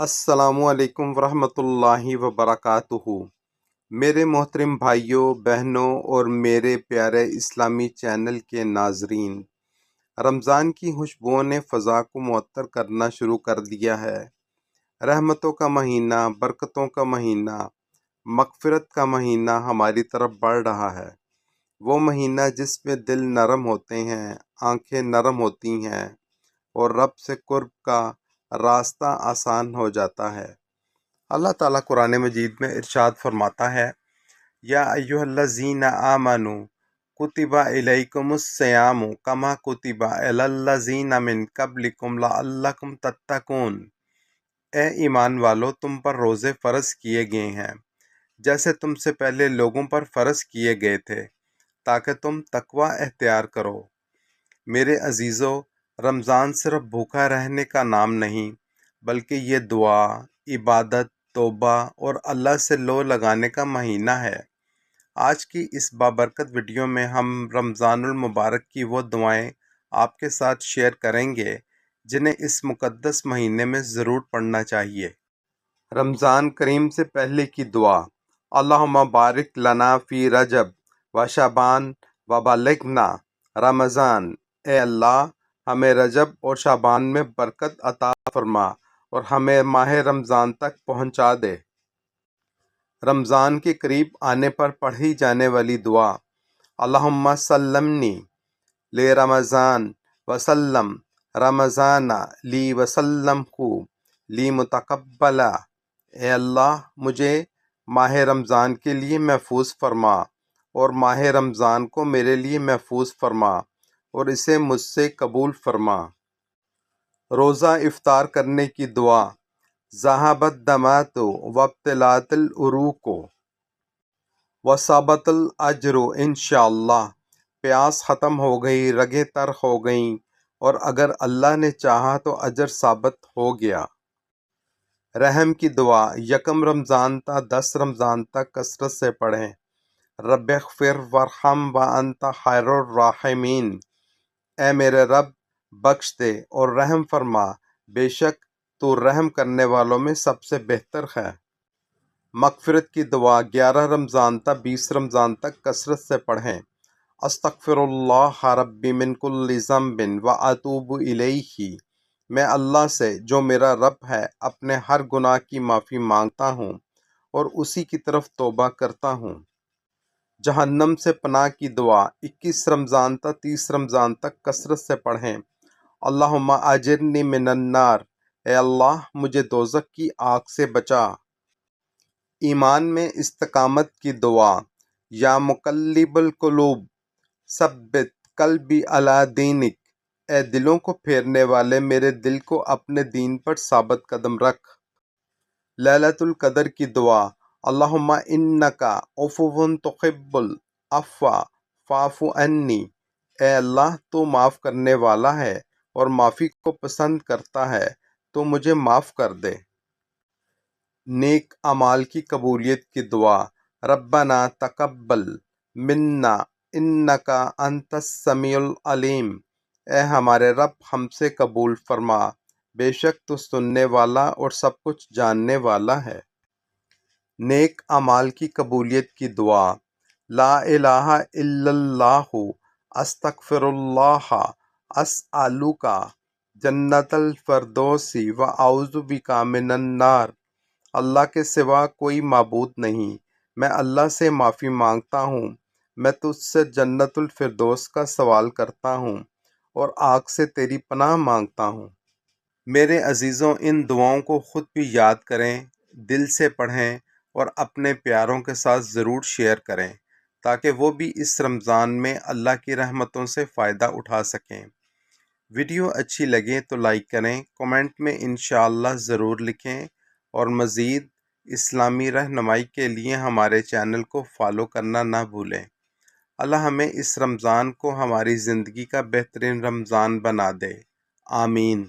السلام علیکم ورحمۃ اللہ وبرکاتہ۔ میرے محترم بھائیوں بہنوں اور میرے پیارے اسلامی چینل کے ناظرین، رمضان کی خوشبوؤں نے فضا کو معطر کرنا شروع کر دیا ہے۔ رحمتوں کا مہینہ، برکتوں کا مہینہ، مغفرت کا مہینہ ہماری طرف بڑھ رہا ہے۔ وہ مہینہ جس میں دل نرم ہوتے ہیں، آنکھیں نرم ہوتی ہیں اور رب سے قرب کا راستہ آسان ہو جاتا ہے۔ اللہ تعالیٰ قرآن مجید میں ارشاد فرماتا ہے، یا ایھا الذین آمنوا کتب علیکم الصیام کما کتب علی الذین من قبلکم لعلکم تتقون۔ اے ایمان والو، تم پر روزے فرض کیے گئے ہیں جیسے تم سے پہلے لوگوں پر فرض کیے گئے تھے، تاکہ تم تقوی اختیار کرو۔ میرے عزیزو، رمضان صرف بھوکا رہنے کا نام نہیں، بلکہ یہ دعا، عبادت، توبہ اور اللہ سے لو لگانے کا مہینہ ہے۔ آج کی اس بابرکت ویڈیو میں ہم رمضان المبارک کی وہ دعائیں آپ کے ساتھ شیئر کریں گے جنہیں اس مقدس مہینے میں ضرور پڑھنا چاہیے۔ رمضان کریم سے پہلے کی دعا: اللہم بارک لنا فی رجب و شعبان و بلغنا رمضان۔ اے اللہ، ہمیں رجب اور شعبان میں برکت عطا فرما اور ہمیں ماہ رمضان تک پہنچا دے۔ رمضان کے قریب آنے پر پڑھی جانے والی دعا: اللہم سلمنی لی رمضان وسلم رمضان لی وسلمہ لی متقبلا۔ اے اللہ، مجھے ماہ رمضان کے لیے محفوظ فرما اور ماہ رمضان کو میرے لیے محفوظ فرما اور اسے مجھ سے قبول فرما۔ روزہ افطار کرنے کی دعا: ذہب الظمأ وابتلعت العروق وثبت الاجر انشاءاللہ۔ پیاس ختم ہو گئی، رگیں تر ہو گئیں، اور اگر اللہ نے چاہا تو اجر ثابت ہو گیا۔ رحم کی دعا: یکم رمضان تا 10 رمضان تک کثرت سے پڑھیں۔ رب اغفر وارحم وانت خیر الراحمین۔ اے میرے رب، بخش دے اور رحم فرما، بے شک تو رحم کرنے والوں میں سب سے بہتر ہے۔ مغفرت کی دعا: 11 رمضان تا 20 رمضان تک کثرت سے پڑھیں۔ استغفر اللہ ربی من کل ذنب واتوب الیہ۔ میں اللہ سے، جو میرا رب ہے، اپنے ہر گناہ کی معافی مانگتا ہوں اور اسی کی طرف توبہ کرتا ہوں۔ جہنم سے پناہ کی دعا: 21 رمضان تا 30 رمضان تک کثرت سے پڑھیں۔ اللہم اجرنی من النار۔ اے اللہ، مجھے دوزخ کی آگ سے بچا۔ ایمان میں استقامت کی دعا: یا مقلب القلوب ثبت قلبی علی دینک۔ اے دلوں کو پھیرنے والے، میرے دل کو اپنے دین پر ثابت قدم رکھ۔ لیلۃ القدر کی دعا: اللہم انک عفو تحب العفو فاعف عنی۔ اے اللہ، تو معاف کرنے والا ہے اور معافی کو پسند کرتا ہے، تو مجھے معاف کر دے۔ نیک اعمال کی قبولیت کی دعا: ربنا تقبل منا انک انت السمیع العلیم۔ اے ہمارے رب، ہم سے قبول فرما، بے شک تو سننے والا اور سب کچھ جاننے والا ہے۔ نیک اعمال کی قبولیت کی دعا: لا الہ الا اللہ استغفر اللہ اسألک جنت الفردوس واعوذ بک من النار۔ اللہ کے سوا کوئی معبود نہیں، میں اللہ سے معافی مانگتا ہوں، میں تجھ سے جنت الفردوس کا سوال کرتا ہوں اور آگ سے تیری پناہ مانگتا ہوں۔ میرے عزیزوں، ان دعاؤں کو خود بھی یاد کریں، دل سے پڑھیں اور اپنے پیاروں کے ساتھ ضرور شیئر کریں تاکہ وہ بھی اس رمضان میں اللہ کی رحمتوں سے فائدہ اٹھا سکیں۔ ویڈیو اچھی لگے تو لائک کریں، کمنٹ میں انشاءاللہ ضرور لکھیں اور مزید اسلامی رہنمائی کے لیے ہمارے چینل کو فالو کرنا نہ بھولیں۔ اللہ ہمیں اس رمضان کو ہماری زندگی کا بہترین رمضان بنا دے۔ آمین۔